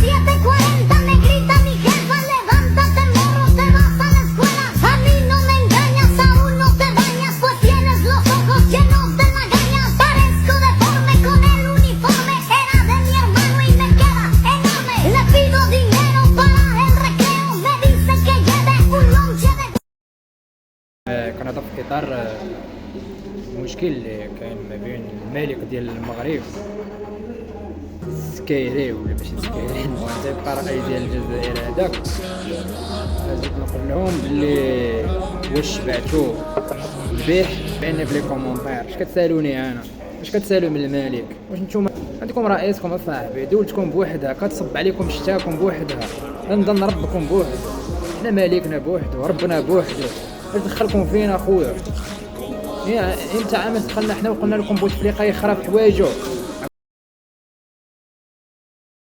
7:40 me grita mi jefa, levántate morro, te vas a la escuela. A mí no me engañas, aún no te bañas, pues tienes los ojos llenos de lagañas. Parezco deforme con el uniforme, era de mi hermano y me queda enorme. Le pido dinero para el recreo, me dice que lleve un lonche de... كنهضر في اطار المشكل اللي كاين ما بين الملك ديال المغرب السكايري ولا ماشي السكايري، المهم تيبقى الرئيس ديال الجزائر هذاك. زيد نقول لهم بلي واش شبعتو البارح بان في لي كومونتير. اش كتسالوني انا؟ اش كتسالوا من الملك؟ واش نتوما عندكم رئيسكم اصاحبي، دولتكم بوحدها كتصب عليكم شتاكم بوحدها، نظن ربكم بوحدو، حنا مالكنا بوحدو، ربنا بوحدو، اش دخلكم فينا اخويا؟ امتى عام دخلنا حنا وقلنا لكم بوتفليقه يخرب حوايجو؟